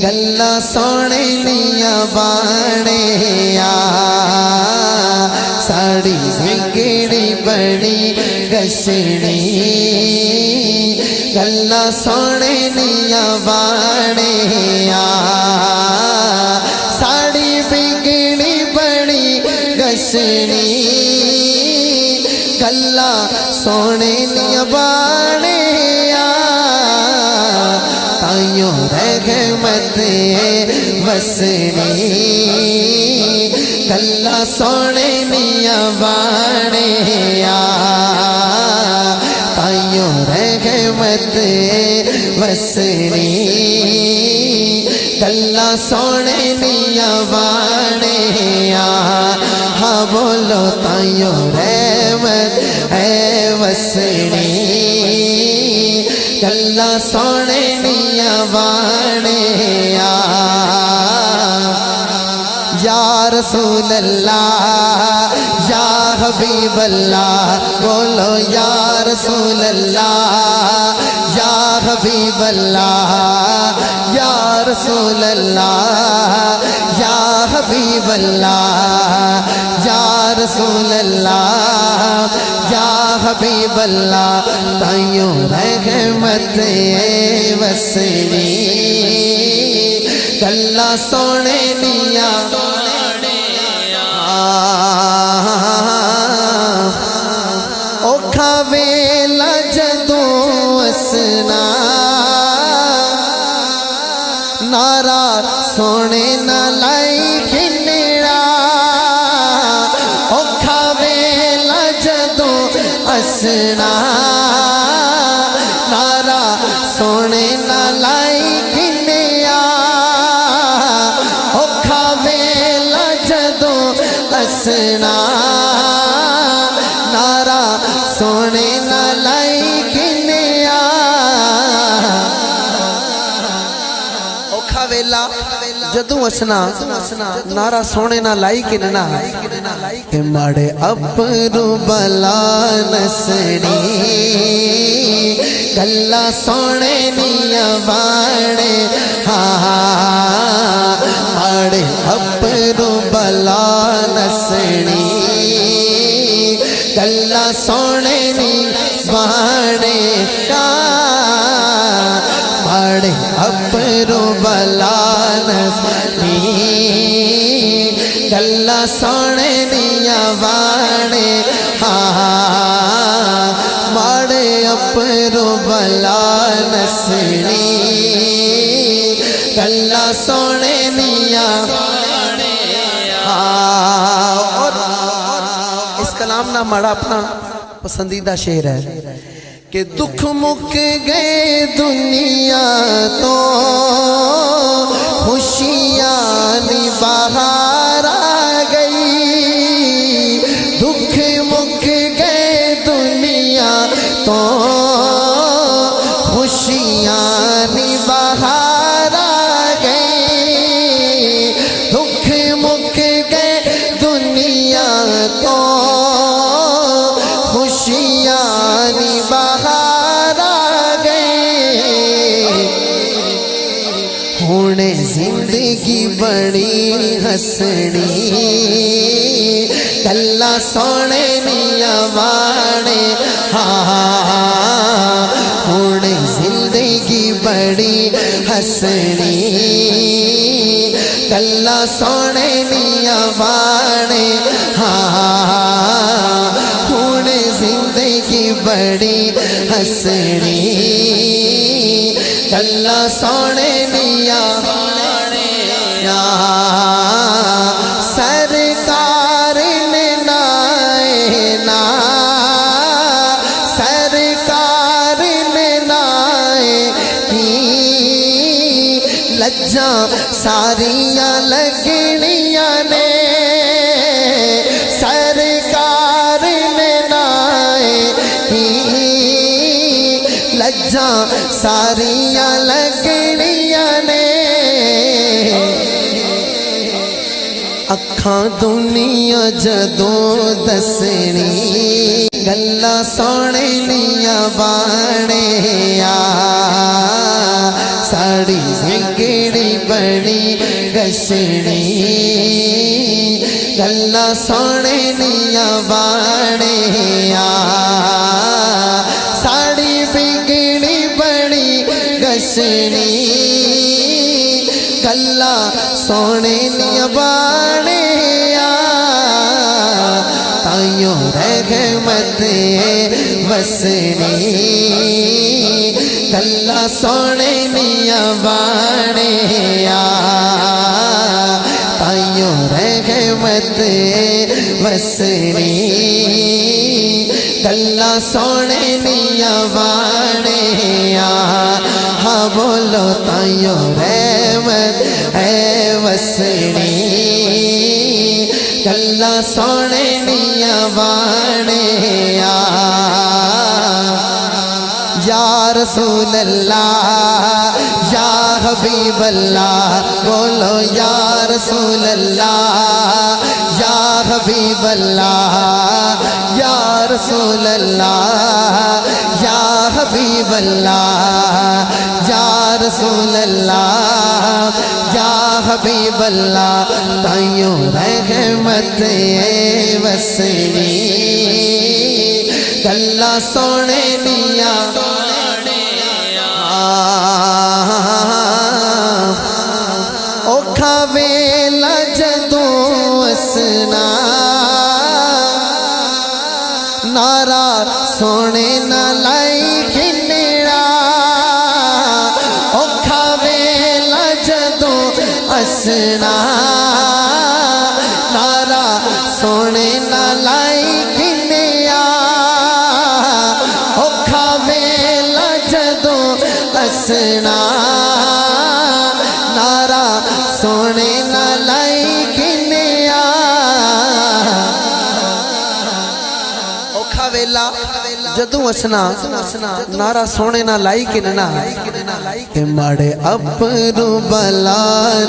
गल्ला सोने दिया बाणे साड़ी बिगड़ी बड़ी गसनी गल्ला सोने दिया बाणे साड़ी बिगड़ी बड़ी गसनी गल्ला सोने दिया बाणे ताइयों रहमत वसनी गल्ला सोने दिया बाणे ताइयों रहमत वसनी गल्ला सोने दिया बाणे हाँ बोलो ताइयों रहमत है वसनी गल्ला सोने दिया बाणे या रसूल अल्लाह या हबीब अल्लाह बोलो या रसूल अल्लाह या हबीब अल्लाह या रसूल अल्लाह या हबीब अल्लाह या रसूल अल्लाह या हबीब अल्लाह ताइयों रहमत वसनी गल्ला सोने दिया औखा वेला जदों असना नारा सोने ना लाई खिलड़ा औखा वेला जदों असना नारा सोने ना लाई खिलड़ा औखा वेला जदों असना नारा सोने ना लाई खिलड़ा औखा वेला जदों असना नारा सोने ना लाई किनना के माड़े अपरू बला नसनी गल्ला सोने दिया बाणे माड़े अपरू बला नसनी गल्ला सोने दी बाणे माड़े अपरू बला नसनी गल्ला सोने दिया बाणे माड़े अपरू बला नसनी गल्ला सोने दिया और इस कलाम ना माड़ा अपना पसंदीदा शेर है कि दुख मुक गए दुनिया तो खुशियाँ बाहर आ गई दुख मुक गए दुनिया तो खुशियाँ बाहर आ गई दुख मुक गए दुनिया तो खुशियाँ बाहर आ गए हुणे जिंदगी बड़ी हसनी गल्ला सोने दिया बाणे हुणे जिंदगी बड़ी हसनी गल्ला सोने दिया बाणे हुणे जिंदगी बड़ी हसनी गल्ला सोने दिया सरकार ने नाए सरकार ने नाए की लज्जा सारियां लगनियां ने सरकार ने नाए लज्जा सारियां लगनियां ने अखां दुनिया जदों दसनी गल्ला सोने दियां बाणे साड़ी बिगड़ी हसनी गल्ला सोने दिया बाणे साड़ी बिगड़ी बड़ी गसनी गल्ला सोने दिया बाणे ताइयों रहमत वसनी गल्ला सोने दिया बाणे ताइयों रहमत वसनी गल्ला सोने दिया बाणे हाँ बोलो ताइयों रहमत है वसनी गल्ला सोने दिया बाणे या रसूल अल्लाह या हबीब अल्लाह बोलो या रसूल अल्लाह या हबीब अल्लाह या रसूल अल्लाह या हबीब अल्लाह या रसूल अल्लाह या हबीब अल्लाह ताइयों रहमत वसनी गल्ला सोने दिया औखा वेला जदों असना नारा सोने ना लाई खिनेड़ा औखा वेला जदों असना नारा सोने ना लाई खिनेड़ा औखा वेला जदों असना नारा सोने ना लाई खिनेड़ा औखा वेला जदों असना नारा सोने ना लाई किनना ते माड़े अपरू बला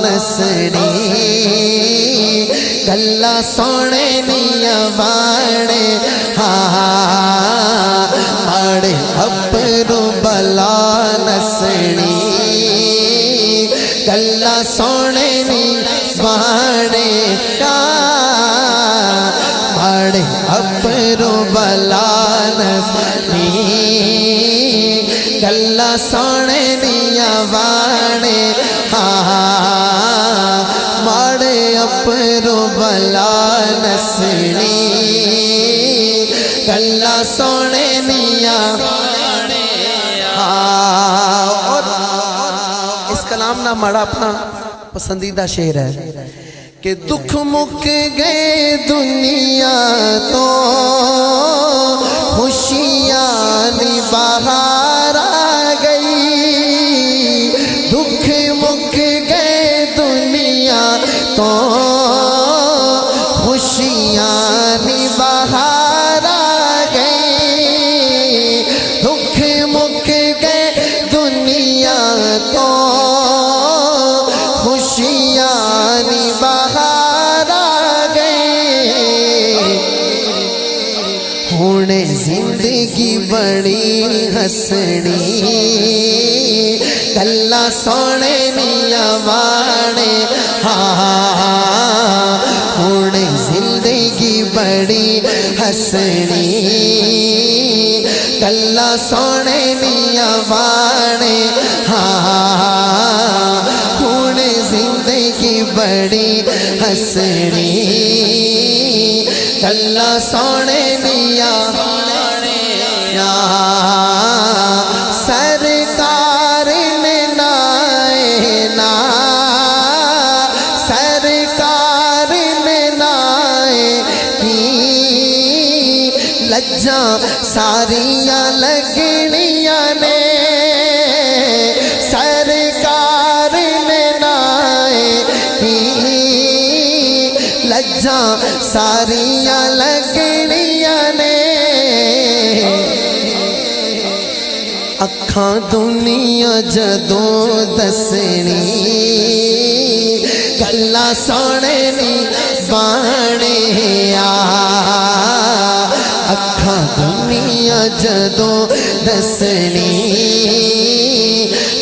नसनी गल्ला सोने दिया बाणे हाँ माड़े अपरू बला नसनी गल्ला सोने दी बाणे माड़े अपरू बला नसनी गल्ला सोने दिया बाणे हाँ माड़े अपरू बला नसनी गल्ला सोने दिया और इस कलाम ना माड़ा अपना पसंदीदा शेर है कि दुख मुक गए दुनिया तो खुशियाँ नी बाहर आ गई दुख मुक गए दुनिया तो खुशियाँ नी बाहर आ गई दुख मुक गए दुनिया तो खुशियाँ नी बाहर आ गई हुणे जिंदगी बड़ी हसनी गल्ला सोने दिया बाणे हाँ हुणे जिंदगी बड़ी हसनी गल्ला सोने दिया बाणे हाँ हुणे जिंदगी बड़ी हसनी गल्ला सोने दिया सरकार ने नाए ना सरकार ने नाए की लज्जा सारिया लगनिया ने सरकार ने नाए की लज्जा सारिया लगनिया ने अखां दुनिया जदों दसनी गल्ला सोने नी बाणे अखां दुनिया जदों दसनी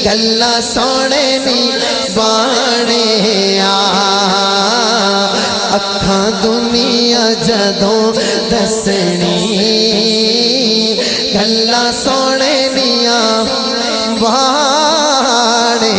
गल्ला सोने नी बाणे تھا دنیا جدوں دسنی گلاں سونے دیاں باڑے